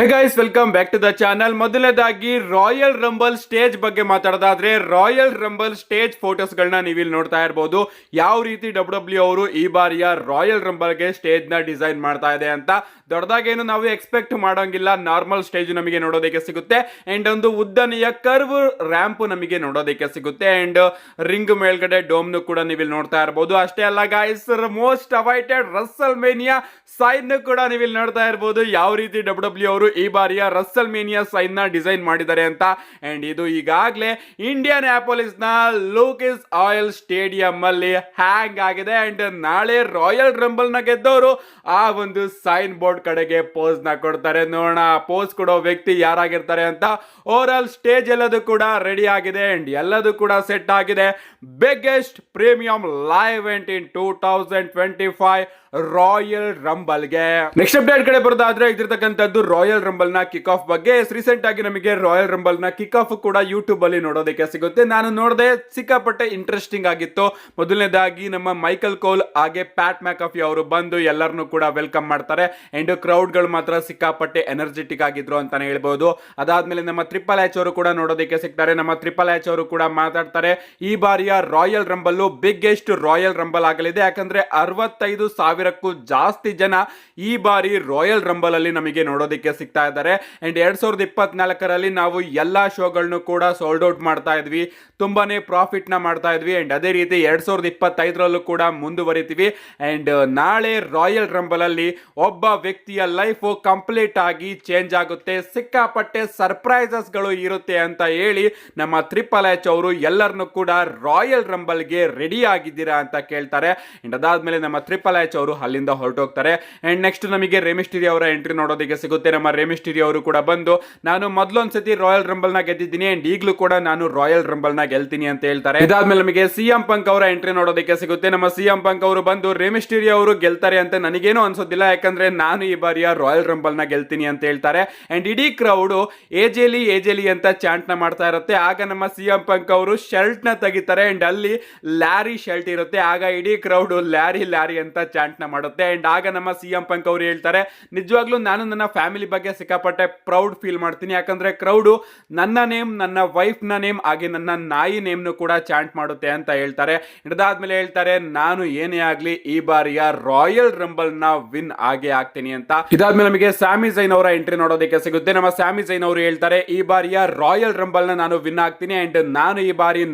Hey guys, welcome back to the channel. ಮೊದಲನೇದಾಗಿ Royal Rumble stage ಬಗ್ಗೆ ಮಾತಾಡೋದಾದ್ರೆ, Royal Rumble stage photos ಗಳನ್ನ ನೀವಿಲ್ಲಿ ನೋಡ್ತಾ ಇರಬಹುದು. ಯಾವ ರೀತಿ ಡಬ್ಲ್ಯೂ ಅವರು ಈ ಬಾರಿಯ ರಾಯಲ್ ರಂಬಲ್ ಗೆ ಸ್ಟೇಜ್ ನ ಡಿಸೈನ್ ಮಾಡ್ತಾ ಇದೆ ಅಂತ. ದೊಡ್ಡದಾಗೇನು ನಾವು ಎಕ್ಸ್ಪೆಕ್ಟ್ ಮಾಡೋಂಗಿಲ್ಲ. ನಾರ್ಮಲ್ ಸ್ಟೇಜ್ ನಮಗೆ ನೋಡೋದಕ್ಕೆ ಸಿಗುತ್ತೆ ಅಂಡ್ ಒಂದು ಉದ್ದನೆಯ ಕರ್ವ್ ರ್ಯಾಂಪ್ ನಮಗೆ ನೋಡೋದಕ್ಕೆ ಸಿಗುತ್ತೆ ಅಂಡ್ ರಿಂಗ್ ಮೇಲ್ಗಡೆ ಡೋಮ್ ಕೂಡ ನೀವಿಲ್ಲಿ ನೋಡ್ತಾ ಇರಬಹುದು. ಅಷ್ಟೇ ಅಲ್ಲ guys, most awaited WrestleMania sign ಕೂಡ ನೀವಿಲ್ಲಿ ನೋಡ್ತಾ ಇರಬಹುದು. ಯಾವ ರೀತಿ ಡಬ್ಲ್ಯೂ ಅವರು ಈ ಬಾರಿಯ ರಸಲ್ ಮೇನಿಯಾ ಸೈನ್ ನ ಡಿಸೈನ್ ಮಾಡಿದ್ದಾರೆ ಅಂತ. ಅಂಡ್ ಇದು ಈಗಾಗಲೇ ಇಂಡಿಯನ್ ಆಪೋಲಿಸ್ ನ ಲೂಕಿಸ್ ಆಯಿಲ್ ಸ್ಟೇಡಿಯಂ ಅಲ್ಲಿ ಹ್ಯಾಂಗ್ ಆಗಿದೆ. ಅಂಡ್ ನಾಳೆ ರಾಯಲ್ ರಂಬಲ್ ನ ಗೆದ್ದವರು ಆ ಒಂದು ಸೈನ್ ಬೋರ್ಡ್ ಕಡೆಗೆ ಪೋಸ್ ನ ಕೊಡ್ತಾರೆ. ನೋಡೋಣ ಪೋಸ್ ಕೊಡೋ ವ್ಯಕ್ತಿ ಯಾರಾಗಿರ್ತಾರೆ ಅಂತ. ಓವರ್ ಆಲ್ ಸ್ಟೇಜ್ ಎಲ್ಲದೂ ಕೂಡ ರೆಡಿ ಆಗಿದೆ ಅಂಡ್ ಎಲ್ಲದೂ ಕೂಡ ಸೆಟ್ ಆಗಿದೆ. ಬಿಗ್ಗೆಸ್ಟ್ ಪ್ರೀಮಿಯಂ ಲೈವ್ ಇವೆಂಟ್ ಇನ್ 2025 ರಾಯಲ್ ರಂಬಲ್ ಗೆ. ನೆಕ್ಸ್ಟ್ ಅಪ್ಡೇಟ್ ಕಡೆ ಬರೋದಾದ್ರೆ, ಇದಿರ್ತಕ್ಕಂಥದ್ದು ರಾಯಲ್ ರಂಬಲ್ ನ ಕಿಕ್ ಆಫ್ ಬಗ್ಗೆ. ರೀಸೆಂಟ್ ಆಗಿ ನಮಗೆ ರಾಯಲ್ ರಂಬಲ್ ನ ಕಿಕ್ ಆಫ್ ಕೂಡ ಯೂಟ್ಯೂಬ್ ಅಲ್ಲಿ ನೋಡೋದಕ್ಕೆ ಸಿಗುತ್ತೆ. ನಾನು ನೋಡಿದೆ, ಸಿಕ್ಕಾಪಟ್ಟೆ ಇಂಟ್ರೆಸ್ಟಿಂಗ್ ಆಗಿತ್ತು. ಮೊದಲನೇದಾಗಿ ನಮ್ಮ ಮೈಕಲ್ ಕೋಲ್ ಹಾಗೆ ಪ್ಯಾಟ್ ಮ್ಯಾಕಫಿ ಅವರು ಬಂದು ಎಲ್ಲರನ್ನು ಕೂಡ ವೆಲ್ಕಮ್ ಮಾಡ್ತಾರೆ ಅಂಡ್ ಕ್ರೌಡ್ ಗಳು ಮಾತ್ರ ಸಿಕ್ಕಾಪಟ್ಟೆ ಎನರ್ಜೆಟಿಕ್ ಆಗಿದ್ರು ಅಂತಾನೆ ಹೇಳ್ಬಹುದು. ಅದಾದ್ಮೇಲೆ ನಮ್ಮ ಟ್ರಿಪಲ್ ಎಚ್ ಅವರು ಕೂಡ ನೋಡೋದಕ್ಕೆ ಸಿಗ್ತಾರೆ. ನಮ್ಮ ಟ್ರಿಪಲ್ ಎಚ್ ಅವರು ಕೂಡ ಮಾತಾಡ್ತಾರೆ, ಈ ಬಾರಿಯ royal rumble biggest royal rumble ಆಗಲಿದೆ. ಯಾಕಂದ್ರೆ 65,000ಕ್ಕೂ ಜಾಸ್ತಿ ಜನ ಈ ಬಾರಿ ರಾಯಲ್ ರಂಬಲ್ ಅಲ್ಲಿ ನಮಗೆ ನೋಡೋದಕ್ಕೆ ಸಿಗ್ತಾ ಇದ್ದಾರೆ. ಅಂಡ್ 2024ರಲ್ಲಿ ನಾವು ಎಲ್ಲಾ ಶೋಗಳನ್ನು ಕೂಡ ಸೋಲ್ಡ್ ಔಟ್ ಮಾಡ್ತಾ ಇದ್ವಿ, ತುಂಬಾನೇ ಪ್ರಾಫಿಟ್ ನ ಮಾಡ್ತಾ ಇದ್ವಿ. ಅಂಡ್ ಅದೇ ರೀತಿ 2025ರಲ್ಲೂ ಕೂಡ ಮುಂದುವರಿತೀವಿ. ಅಂಡ್ ನಾಳೆ ರಾಯಲ್ ರಂಬಲ್ ಅಲ್ಲಿ ಒಬ್ಬ ವ್ಯಕ್ತಿಯ ಲೈಫ್ ಕಂಪ್ಲೀಟ್ ಆಗಿ ಚೇಂಜ್ ಆಗುತ್ತೆ, ಸಿಕ್ಕಾಪಟ್ಟೆ ಸರ್ಪ್ರೈಸಸ್ ಗಳು ಇರುತ್ತೆ ಅಂತ ಹೇಳಿ ನಮ್ಮ ಟ್ರಿಪಲ್ ಎಚ್ ಅವರು ಎಲ್ಲರನ್ನು ಕೂಡ ರಾಯಲ್ ರಂಬಲ್ ಗೆ ರೆಡಿ ಆಗಿದ್ದೀರಾ ಅಂತ ಕೇಳ್ತಾರೆ. ಅಂಡ್ ಅದಾದ್ಮೇಲೆ ನಮ್ಮ ಟ್ರಿಪಲ್ ಎಚ್ ಅವರು ಅಲ್ಲಿಂದ ಹೊರಟೋಗ್ತಾರೆ. ಅಂಡ್ ನೆಕ್ಸ್ಟ್ ನಮಗೆ ರೆಮಿಸ್ಟಿರಿ ಅವರ ಎಂಟ್ರಿ ನೋಡೋದಕ್ಕೆ ಸಿಗುತ್ತೆ. ನಮ್ಮ ರೆಮಿಸ್ಟಿರಿ ಅವರು ಕೂಡ ಬಂದು, ನಾನು ಮೊದಲೊಂದ್ಸತಿ ರಾಯಲ್ ರಂಬಲ್ ನ ಗೆದ್ದಿದ್ದೀನಿ ಅಂಡ್ ಈಗಲೂ ಕೂಡ ನಾನು ರಾಯಲ್ ರಂಬಲ್ ನ ಗೆಲ್ತೀನಿ ಅಂತ ಹೇಳ್ತಾರೆ. ಇದಾದ್ಮೇಲೆ ನಮಗೆ ಸಿಎಂ ಪಂಕ್ ಅವರ ಎಂಟ್ರಿ ನೋಡೋದಕ್ಕೆ ಸಿಗುತ್ತೆ. ನಮ್ಮ ಸಿಎಂ ಪಂಕ್ ಅವರು ಬಂದು, ರೆಮಿಸ್ಟಿರಿ ಅವರು ಗೆಲ್ತಾರೆ ಅಂತ ನನಗೇನು ಅನ್ಸೋದಿಲ್ಲ, ಯಾಕಂದ್ರೆ ನಾನು ಈ ಬಾರಿಯ ರಾಯಲ್ ರಂಬಲ್ ನ ಗೆಲ್ತೀನಿ ಅಂತ ಹೇಳ್ತಾರೆ. ಅಂಡ್ ಇಡೀ ಕ್ರೌಡ್ ಏಜೆಲಿ ಅಂತ ಚಾಂಟ್ ನ ಮಾಡ್ತಾ ಇರುತ್ತೆ. ಆಗ ನಮ್ಮ ಸಿಎಂ ಪಂಕ್ ಅವರು ಶರ್ಟ್ ನ ತೆಗಿತಾರೆ ಅಂಡ್ ಅಲ್ಲಿ ಲ್ಯಾರಿ ಶರ್ಟ್ ಇರುತ್ತೆ. ಆಗ ಇಡೀ ಕ್ರೌಡ್ ಲ್ಯಾರಿ ಅಂತ ಚಾಂಟ್ ನ ಮಾಡುತ್ತೆ. ಅಂಡ್ ಆಗ ನಮ್ಮ ಸಿಎಂ ಪಂಕ್ ಅವರು ಹೇಳ್ತಾರೆ, ನಿಜವಾಗ್ಲೂ ನಾನು ನನ್ನ ಫ್ಯಾಮಿಲಿ ಬಗ್ಗೆ ಸಿಕ್ಕಾಪಟ್ಟೆ ಪ್ರೌಡ್ ಫೀಲ್ ಮಾಡ್ತೀನಿ, ಯಾಕಂದ್ರೆ ಕ್ರೌಡ್ ನನ್ನ ನೇಮ್, ನನ್ನ ವೈಫ್ ನ ನೇಮ್ ಹಾಗೆ ನನ್ನ ನಾಯಿ ನೇಮ್ ನು ಕೂಡ ಚಾಂಟ್ ಮಾಡುತ್ತೆ ಅಂತ ಹೇಳ್ತಾರೆ. ಇದಾದ್ಮೇಲೆ ಹೇಳ್ತಾರೆ, ನಾನು ಏನೇ ಆಗ್ಲಿ ಈ ಬಾರಿಯ ರಾಯಲ್ ರಂಬಲ್ ನ ವಿನ್ ಆಗೇ ಆಗ್ತೀನಿ ಅಂತ. ಇದಾದ್ಮೇಲೆ ನಮಗೆ ಸ್ಯಾಮಿ ಝೈನ್ ಅವರ ಎಂಟ್ರಿ ನೋಡೋದಕ್ಕೆ ಸಿಗುತ್ತೆ. ನಮ್ಮ ಸ್ಯಾಮಿ ಝೈನ್ ಅವರು ಹೇಳ್ತಾರೆ, ಈ ಬಾರಿಯ ರಾಯಲ್ ರಂಬಲ್ ನ ನಾನು ವಿನ್ ಆಗ್ತೀನಿ ಅಂಡ್ ನಾನು ಈ ಬಾರಿ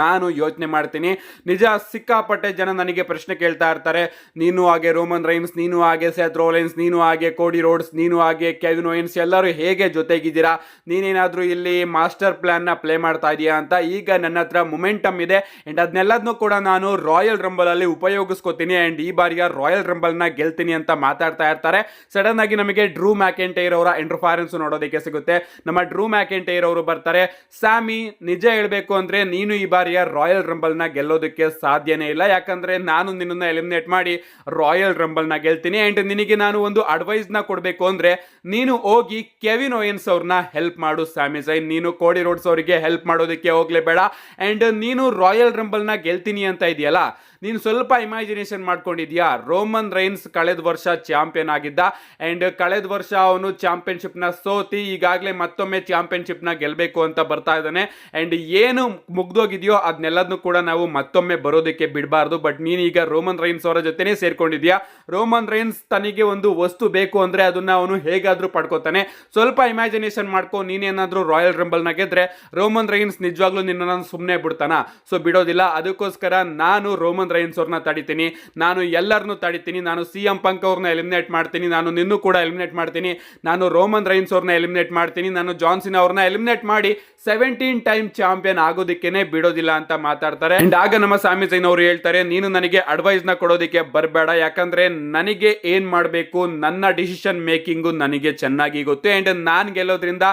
ನಾನು ಯೋಚನೆ ಮಾಡ್ತೀನಿ. ನಿಜ, ಸಿಕ್ಕಾಪಟ್ಟೆ ಜನ ನನಗೆ ಪ್ರಶ್ನೆ ಕೇಳ್ತಾ ಇರ್ತಾರೆ, ನೀನು ಹಾಗೆ ರೋಮನ್ ರೈನ್ಸ್, ನೀನು ಹಾಗೆ ಸೆತ್ ರೋಲೆನ್ಸ್, ನೀನು ಹಾಗೆ ಕೋಡಿ ರೋಡ್ಸ್, ನೀನು ಹಾಗೆ ಕೆವಿನ್ ಓಯನ್ಸ್ ಎಲ್ಲರೂ ಹೇಗೆ ಜೊತೆಗಿದ್ದೀರಾ, ನೀನೇನಾದ್ರೂ ಇಲ್ಲಿ ಮಾಸ್ಟರ್ ಪ್ಲಾನ್ ನ ಪ್ಲೇ ಮಾಡ್ತಾ ಇದೀಯಾ ಅಂತ. ಈಗ ನನ್ನ ಹತ್ರ ಮೊಮೆಂಟಮ್ ಇದೆ ಅಂಡ್ ಅದನ್ನೆಲ್ಲದನ್ನು ಕೂಡ ನಾನು ರಾಯಲ್ ರಂಬಲ್ ಅಲ್ಲಿ ಉಪಯೋಗಿಸ್ಕೋತೀನಿ ಅಂಡ್ ಈ ಬಾರಿಯ ರಾಯಲ್ ರಂಬಲ್ ನ ಗೆಲ್ತೀನಿ ಅಂತ ಮಾತಾಡ್ತಾ ಇರ್ತಾರೆ. ಸಡನ್ ಆಗಿ ನಮಗೆ ಡ್ರೂ ಮ್ಯಾಕೆಂಟೈರ್ ಅವರ ಇಂಟರ್ಫರೆನ್ಸ್ ನೋಡೋದಕ್ಕೆ ಸಿಗುತ್ತೆ. ನಮ್ಮ ಡ್ರೂ ಮ್ಯಾಕೆಂಟೈರ್ ಅವರು ಬರ್ತಾರೆ, ಸ್ಯಾಮಿ ನಿಜ ಹೇಳ್ಬೇಕು ಅಂದ್ರೆ ನೀನು ಈ ಬಾರಿಯ ರಾಯಲ್ ರಂಬಲ್ ನ ಗೆಲ್ಲೋದಕ್ಕೆ ಸಾಧ್ಯನೇ ಇಲ್ಲ, ಯಾಕಂದ್ರೆ ನಾನು ನಿನ್ನನ್ನು ಎಲಿಮಿನೇಟ್ ಮಾಡಿ ರಾಯಲ್ ರಂಬಲ್ ನ ಗೆಲ್ತೀನಿ ಅಂಡ್ ನಿನಗೆ ನಾನು ಒಂದು ಅಡ್ವೈಸ್ ನ ಕೊಡಬೇಕು ಅಂದ್ರೆ ನೀನು ಹೋಗಿ ಕೆವಿನ್ ಓಯನ್ಸ್ ಅವ್ರನ್ನ ಹೆಲ್ಪ್ ಮಾಡು ಸ್ಯಾಮಿ ಝೈನ್, ನೀನು ಕೋಡಿ ರೋಡ್ಸ್ ಅವರಿಗೆ ಹೆಲ್ಪ್ ಮಾಡೋದಕ್ಕೆ ಹೋಗ್ಲೇಬೇಡ. ಅಂಡ್ ನೀನು ರಾಯಲ್ ರಂಬಲ್ ನ ಗೆಲ್ತೀನಿ ಅಂತ ಇದೆಯಲ್ಲ, ನೀನು ಸ್ವಲ್ಪ ಇಮ್ಯಾಜಿನೇಷನ್ ಮಾಡ್ಕೊಂಡಿದ್ಯಾ, ರೋಮನ್ ರೈನ್ಸ್ ಕಳೆದ ವರ್ಷ ಚಾಂಪಿಯನ್ ಆಗಿದ್ದ ಅಂಡ್ ಕಳೆದ ವರ್ಷ ಅವನು ಚಾಂಪಿಯನ್ಶಿಪ್ ನ ಸೋತಿ ಈಗಾಗಲೇ ಮತ್ತೊಮ್ಮೆ ಚಾಂಪಿಯನ್ಶಿಪ್ ನ ಗೆಲ್ಬೇಕು ಅಂತ ಬರ್ತಾ ಇದ್ದಾನೆ ಅಂಡ್ ಏನು ಮುಗ್ದೋಗಿದೆಯೋ ಅದನ್ನೆಲ್ಲದನ್ನು ಕೂಡ ನಾವು ಮತ್ತೊಮ್ಮೆ ಬರೋದಕ್ಕೆ ಬಿಡಬಾರ್ದು. ಬಟ್ ನೀನು ಈಗ ರೋಮನ್ ರೈನ್ಸ್ ಅವರ ಜೊತೆನೇ ಸೇರ್ಕೊಂಡಿದ್ಯಾ. ರೋಮನ್ ರೈನ್ಸ್ ತನಗೆ ಒಂದು ವಸ್ತು ಬೇಕು ಅಂದ್ರೆ ಅದನ್ನ ಅವನು ಹೇಗಾದ್ರೂ ಪಡ್ಕೋತಾನೆ. ಸ್ವಲ್ಪ ಇಮ್ಯಾಜಿನೇಷನ್ ಮಾಡ್ಕೊ, ನೀನೇನಾದ್ರೂ ರಾಯಲ್ ರಂಬಲ್ ನ ಗೆದ್ರೆ ರೋಮನ್ ರೈನ್ಸ್ ನಿಜವಾಗ್ಲೂ ನಿನ್ನ ಸುಮ್ಮನೆ ಬಿಡ್ತಾನ? ಸೊ ಬಿಡೋದಿಲ್ಲ. ಅದಕ್ಕೋಸ್ಕರ ನಾನು ರೋಮನ್ ರೈನ್ಸ್ ಅವ್ರನ್ನ ತಡಿತೀನಿ, ನಾನು ಎಲ್ಲರನ್ನು ತಡಿತೀನಿ, ನಾನು ಸಿಎಂ ಪಂಕ್ ಅವ್ರನ್ನ ಎಲಿಮಿನೇಟ್ ಮಾಡ್ತೀನಿ, ನಾನು ನಿನ್ನೂ ಕೂಡ ಎಲಿಮಿನೇಟ್ ಮಾಡ್ತೀನಿ, ನಾನು ರೋಮನ್ ರೈನ್ಸ್ ಅವ್ರನ್ನ ಎಲಿಮಿನೇಟ್ ಮಾಡ್ತೀನಿ, ನಾನು ಜಾನ್ಸಿನ್ ಅವ್ರನ್ನ ಎಲಿಮಿನೇಟ್ ಮಾಡಿ 17 ಟೈಮ್ ಚಾಂಪಿಯನ್ ಆಗೋದಕ್ಕೇನೆ ಬಿಡೋದಿಲ್ಲ ಅಂತ ಮಾತಾಡ್ತಾರೆ. ಅಂಡ್ ಆಗ ನಮ್ಮ ಸ್ಯಾಮಿ ಝೈನ್ ಅವರು ಹೇಳ್ತಾರೆ, ನೀನು ನನಗೆ ಅಡ್ವೈಸ್ ನ ಕೊಡೋದಕ್ಕೆ ಬರಬೇಡ, ಯಾಕಂದ್ರೆ ನನಗೆ ಏನ್ ಮಾಡಬೇಕು, ನನ್ನ ಡಿಸಿಷನ್ ಮೇಕಿಂಗ್ ನನಗೆ ಚೆನ್ನಾಗಿ ಗೊತ್ತು ಅಂಡ್ ನಾನ್ ಗೆಲ್ಲೋದ್ರಿಂದ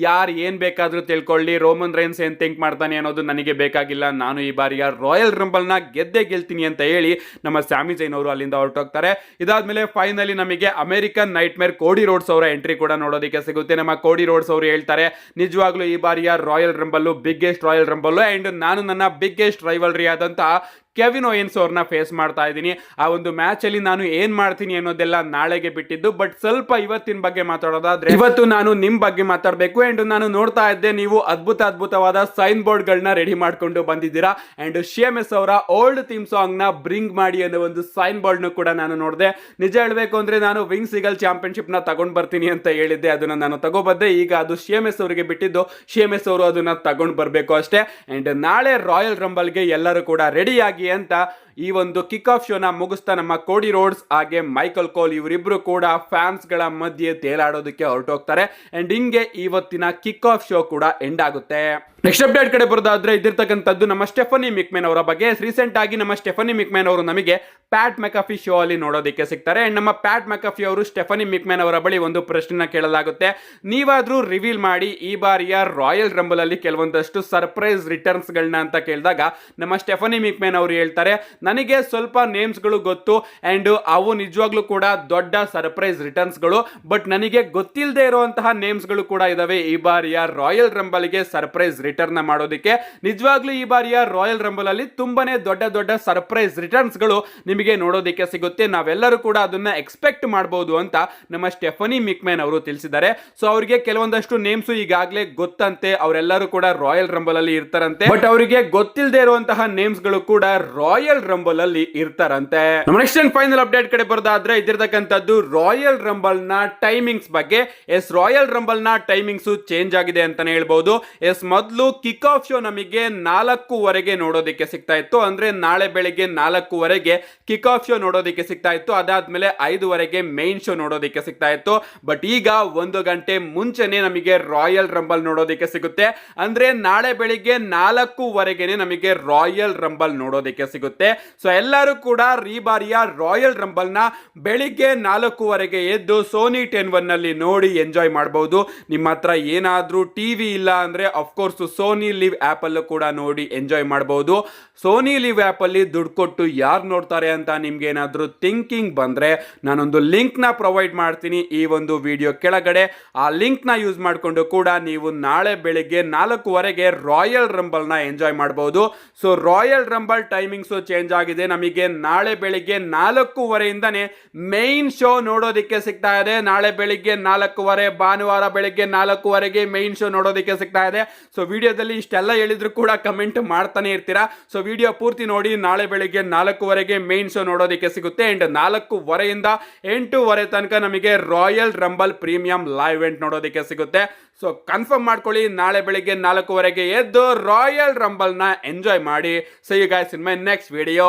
ಯಾರು ಏನ್ ಬೇಕಾದ್ರೂ ತಿಳ್ಕೊಳ್ಳಿ, ರೋಮನ್ ರೈನ್ಸ್ ಏನ್ ಥಿಂಕ್ ಮಾಡ್ತಾನೆ ಅನ್ನೋದು ನನಗೆ ಬೇಕಾಗಿಲ್ಲ, ನಾನು ಈ ಬಾರಿಯ ರಾಯಲ್ ರಂಬಲ್ ನ ಗೆಲ್ತೀನಿ ಅಂತ ಹೇಳಿ ನಮ್ಮ ಸ್ಯಾಮಿ ಝೈನ್ ಅವರು ಅಲ್ಲಿಂದ ಹೊರಟೋಗ್ತಾರೆ. ಇದಾದ್ಮೇಲೆ ಫೈನಲಿ ನಮಗೆ ಅಮೆರಿಕನ್ ನೈಟ್ ಮೇರ್ ಕೋಡಿ ರೋಡ್ಸ್ ಅವರ ಎಂಟ್ರಿ ಕೂಡ ನೋಡೋದಕ್ಕೆ ಸಿಗುತ್ತೆ. ನಮ್ಮ ಕೋಡಿ ರೋಡ್ಸ್ ಅವರು ಹೇಳ್ತಾರೆ, ನಿಜವಾಗ್ಲೂ ಈ ಬಾರಿಯ royal rumble biggest royal rumble and ನಾನು ನನ್ನ ಬಿಗ್ಗೆಸ್ಟ್ ರೈವಲ್ರಿ ಆದಂತಹ ಕೆವಿನ್ ಓಯನ್ಸ್ ಅವ್ರನ್ನ ಫೇಸ್ ಮಾಡ್ತಾ ಇದ್ದೀನಿ. ಆ ಒಂದು ಮ್ಯಾಚ್ ಅಲ್ಲಿ ನಾನು ಏನ್ ಮಾಡ್ತೀನಿ ಅನ್ನೋದೆಲ್ಲ ನಾಳೆಗೆ ಬಿಟ್ಟಿದ್ದು. ಬಟ್ ಸ್ವಲ್ಪ ಇವತ್ತಿನ ಬಗ್ಗೆ ಮಾತಾಡೋದಾದ್ರೆ, ಇವತ್ತು ನಾನು ನಿಮ್ ಬಗ್ಗೆ ಮಾತಾಡಬೇಕು. ಅಂಡ್ ನಾನು ನೋಡ್ತಾ ಇದ್ದೆ, ನೀವು ಅದ್ಭುತವಾದ ಸೈನ್ ಬೋರ್ಡ್ ಗಳನ್ನ ರೆಡಿ ಮಾಡ್ಕೊಂಡು ಬಂದಿದ್ದೀರಾ. ಅಂಡ್ ಶಿಎಂಎಸ್ ಅವರ ಓಲ್ಡ್ ಥೀಮ್ ಸಾಂಗ್ ನ ಬ್ರಿಂಗ್ ಮಾಡಿ ಅನ್ನೋ ಒಂದು ಸೈನ್ ಬೋರ್ಡ್ ನು ಕೂಡ ನಾನು ನೋಡಿದೆ. ನಿಜ ಹೇಳ್ಬೇಕು ಅಂದ್ರೆ ನಾನು ವಿಂಗ್ಸ್ ಈಗಲ್ ಚಾಂಪಿಯನ್ಶಿಪ್ ನ ತಗೊಂಡ್ ಬರ್ತೀನಿ ಅಂತ ಹೇಳಿದ್ದೆ, ಅದನ್ನ ನಾನು ತಗೋಬಂದೆ. ಈಗ ಅದು ಶಿಎಂಎಸ್ ಅವರಿಗೆ ಬಿಟ್ಟಿದ್ದು, ಶಿಎಂಎಸ್ ಅವರು ಅದನ್ನ ತಗೊಂಡ್ ಬರ್ಬೇಕು ಅಷ್ಟೇ. ಅಂಡ್ ನಾಳೆ ರಾಯಲ್ ರಂಬಲ್ ಗೆ ಎಲ್ಲರೂ ಕೂಡ ರೆಡಿ ಆಗಿ ಅಂತ ಈ ಒಂದು ಕಿಕ್ ಆಫ್ ಶೋನ ಮುಗಿಸ್ತಾ ನಮ್ಮ ಕೋಡಿ ರೋಡ್ಸ್ ಹಾಗೆ ಮೈಕಲ್ ಕೋಲ್ ಇವರಿಬ್ರು ಕೂಡ ಫ್ಯಾನ್ಸ್ ಗಳ ಮಧ್ಯೆ ತೇಲಾಡೋದಕ್ಕೆ ಹೊರಟೋಗ್ತಾರೆ. ಅಂಡ್ ಹಿಂಗೆ ಇವತ್ತಿನ ಕಿಕ್ ಆಫ್ ಶೋ ಕೂಡ ಎಂಡ್ ಆಗುತ್ತೆ. ನೆಕ್ಸ್ಟ್ ಅಪ್ಡೇಟ್ ಕಡೆ ಬರೋದಾದ್ರೆ, ಇದಿರ್ತಕ್ಕಂಥದ್ದು ನಮ್ಮ ಸ್ಟೆಫನಿ ಮಿಕ್ಮೆನ್ ಅವರ ಬಗ್ಗೆ. ರೀಸೆಂಟ್ ಆಗಿ ನಮ್ಮ ಸ್ಟೆಫನಿ ಮಿಕ್ಮೆನ್ ಅವರು ನಮಗೆ ಪ್ಯಾಟ್ ಮೆಕಫಿ ಶೋ ಅಲ್ಲಿ ನೋಡೋದಕ್ಕೆ ಸಿಗ್ತಾರೆ. ಅಂಡ್ ನಮ್ಮ ಪ್ಯಾಟ್ ಮೆಕಫಿ ಅವರು ಸ್ಟೆಫನಿ ಮಿಕ್ಮೆನ್ ಅವರ ಬಳಿ ಒಂದು ಪ್ರಶ್ನೆನ ಕೇಳಲಾಗುತ್ತೆ, ನೀವಾದ್ರೂ ರಿವೀಲ್ ಮಾಡಿ ಈ ಬಾರಿಯ ರಾಯಲ್ ರಂಬಲ್ ಅಲ್ಲಿ ಕೆಲವೊಂದಷ್ಟು ಸರ್ಪ್ರೈಸ್ ರಿಟರ್ನ್ಸ್ ಗಳನ್ನ ಅಂತ ಕೇಳಿದಾಗ ನಮ್ಮ ಸ್ಟೆಫನಿ ಮಿಕ್ಮೆನ್ ಅವರು ಹೇಳ್ತಾರೆ, ನನಗೆ ಸ್ವಲ್ಪ ನೇಮ್ಸ್ ಗಳು ಗೊತ್ತು ಅಂಡ್ ಅವು ನಿಜವಾಗ್ಲೂ ಕೂಡ ದೊಡ್ಡ ಸರ್ಪ್ರೈಸ್ ರಿಟರ್ನ್ಸ್ ಗಳು. ಬಟ್ ನನಗೆ ಗೊತ್ತಿಲ್ಲದೆ ಇರುವಂತಹ ನೇಮ್ಸ್ ಗಳು ಕೂಡ ಇದಾವೆ ಈ ಬಾರಿಯ ರಾಯಲ್ ರಂಬಲ್ ಗೆ ಸರ್ಪ್ರೈಸ್ ರಿಟರ್ನ್ ಮಾಡೋದಕ್ಕೆ. ನಿಜವಾಗ್ಲೂ ಈ ಬಾರಿಯ ರಾಯಲ್ ರಂಬಲ್ ಅಲ್ಲಿ ತುಂಬಾನೇ ದೊಡ್ಡ ಸರ್ಪ್ರೈಸ್ ರಿಟರ್ನ್ಸ್ ಗಳು ನಿಮಗೆ ನೋಡೋದಕ್ಕೆ ಸಿಗುತ್ತೆ. ನಾವೆಲ್ಲರೂ ಕೂಡ ಅದನ್ನ ಎಕ್ಸ್ಪೆಕ್ಟ್ ಮಾಡಬಹುದು ಅಂತ ನಮ್ಮ ಸ್ಟೆಫನಿ ಮಿಕ್ಮೆನ್ ಅವರು ತಿಳಿಸಿದ್ದಾರೆ. ಸೊ ಅವರಿಗೆ ಕೆಲವೊಂದಷ್ಟು ನೇಮ್ಸ್ ಈಗಾಗಲೇ ಗೊತ್ತಂತೆ, ಅವರೆಲ್ಲರೂ ಕೂಡ ರಾಯಲ್ ರಂಬಲ್ ಅಲ್ಲಿ ಇರ್ತಾರಂತೆ. ಬಟ್ ಅವರಿಗೆ ಗೊತ್ತಿಲ್ಲದೆ ಇರುವಂತಹ ನೇಮ್ಸ್ ಗಳು ಕೂಡ ರಾಯಲ್ ರಂಬಲ್ ಅಲ್ಲಿ ಇರ್ತಾರಂತೆ. ನೆಕ್ಸ್ಟ್ ಅಂಡ್ ಫೈನಲ್ ಅಪ್ಡೇಟ್ ಕಡೆ ಬರೋದಾದ್ರೆ, ಇದಿರತಕ್ಕಂಥದ್ದು ರಾಯಲ್ ರಂಬಲ್ ನ ಟೈಮಿಂಗ್ಸ್ ಬಗ್ಗೆ. ಎಸ್, ರಾಯಲ್ ರಂಬಲ್ ನ ಟೈಮಿಂಗ್ಸ್ ಚೇಂಜ್ ಆಗಿದೆ ಅಂತಾನೆ ಹೇಳ್ಬಹುದು. ಎಸ್, ಮೊದಲು ಕಿಕ್ ಆಫ್ ಶೋ ನಮಗೆ 4:15 ನೋಡೋದಕ್ಕೆ ಸಿಗ್ತಾ ಇತ್ತು. ಅಂದ್ರೆ ನಾಳೆ ಬೆಳಿಗ್ಗೆ 4:15 ಕಿಕ್ ಆಫ್ ಶೋ ನೋಡೋದಕ್ಕೆ ಸಿಗ್ತಾ ಇತ್ತು. ಅದಾದ್ಮೇಲೆ 5:00 ಮೈನ್ ಶೋ ನೋಡೋದಕ್ಕೆ ಸಿಗ್ತಾ ಇತ್ತು. ಬಟ್ ಈಗ 1 ಗಂಟೆ ಮುಂಚೆನೆ ನಮಗೆ ರಾಯಲ್ ರಂಬಲ್ ನೋಡೋದಕ್ಕೆ ಸಿಗುತ್ತೆ. ಅಂದ್ರೆ ನಾಳೆ ಬೆಳಿಗ್ಗೆ 4:15 ನಮಗೆ ರಾಯಲ್ ರಂಬಲ್ ನೋಡೋದಕ್ಕೆ ಸಿಗುತ್ತೆ. ಸೊ ಎಲ್ಲರೂ ಕೂಡ ಈ ಬಾರಿಯ ರಾಯಲ್ ರಂಬಲ್ ನ ಬೆಳಿಗ್ಗೆ 4:15 ಎದ್ದು ಸೋನಿ 10 ನಲ್ಲಿ ನೋಡಿ ಎಂಜಾಯ್ ಮಾಡಬಹುದು. ನಿಮ್ಮ ಹತ್ರ ಏನಾದ್ರೂ ಟಿವಿ ಇಲ್ಲ ಅಂದ್ರೆ ಅಫ್ಕೋರ್ಸ್ ಸೋನಿ ಲಿವ್ ಆಪ್ ಅಲ್ಲೂ ಕೂಡ ನೋಡಿ ಎಂಜಾಯ್ ಮಾಡಬಹುದು. ಸೋನಿ ಲಿವ್ ಆಪ್ ಅಲ್ಲಿ ದುಡ್ಡು ಕೊಟ್ಟು ಯಾರು ನೋಡ್ತಾರೆ ಅಂತ ನಿಮ್ಗೆ ಏನಾದ್ರೂ ಥಿಂಕಿಂಗ್ ಬಂದ್ರೆ, ನಾನೊಂದು ಲಿಂಕ್ ನ ಪ್ರೊವೈಡ್ ಮಾಡ್ತೀನಿ ಈ ಒಂದು ವಿಡಿಯೋ ಕೆಳಗಡೆ. ಆ ಲಿಂಕ್ ನ ಯೂಸ್ ಮಾಡಿಕೊಂಡು ಕೂಡ ನೀವು ನಾಳೆ ಬೆಳಿಗ್ಗೆ 4:15 ರಾಯಲ್ ರಂಬಲ್ ನ ಎಂಜಾಯ್ ಮಾಡಬಹುದು. So royal rumble timings change ಆಗಿದೆ. ನಮಗೆ ನಾಳೆ ಬೆಳಿಗ್ಗೆ 4:15 ಮೈನ್ ಶೋ ನೋಡೋದಕ್ಕೆ ಸಿಗ್ತಾ ಇದೆ. ನಾಳೆ ಬೆಳಿಗ್ಗೆ 4:15 ಭಾನುವಾರ ಬೆಳಿಗ್ಗೆ 4:15 ಮೈನ್ ಶೋ ನೋಡೋದಕ್ಕೆ ಸಿಗ್ತಾ ಇದೆ. ಸೊ ವಿಡಿಯೋದಲ್ಲಿ ಇಷ್ಟೆಲ್ಲ ಹೇಳಿದ್ರು ಕೂಡ ಕಮೆಂಟ್ ಮಾಡ್ತಾನೆ ಇರ್ತೀರಾ. ಸೊ ವಿಡಿಯೋ ಪೂರ್ತಿ ನೋಡಿ. ನಾಳೆ ಬೆಳಿಗ್ಗೆ 4:15 ಮೈನ್ ಶೋ ನೋಡೋದಕ್ಕೆ ಸಿಗುತ್ತೆ. ಅಂಡ್ 4:15 8:30 ತನಕ ನಮಗೆ Royal Rumble premium live event ನೋಡೋದಕ್ಕೆ ಸಿಗುತ್ತೆ. ಸೊ ಕನ್ಫರ್ಮ್ ಮಾಡ್ಕೊಳ್ಳಿ, ನಾಳೆ ಬೆಳಿಗ್ಗೆ 4:15 ಎದ್ದು ರಾಯಲ್ ರಂಬಲ್ ನ ಎಂಜಾಯ್ ಮಾಡಿ. So you guys in my next video.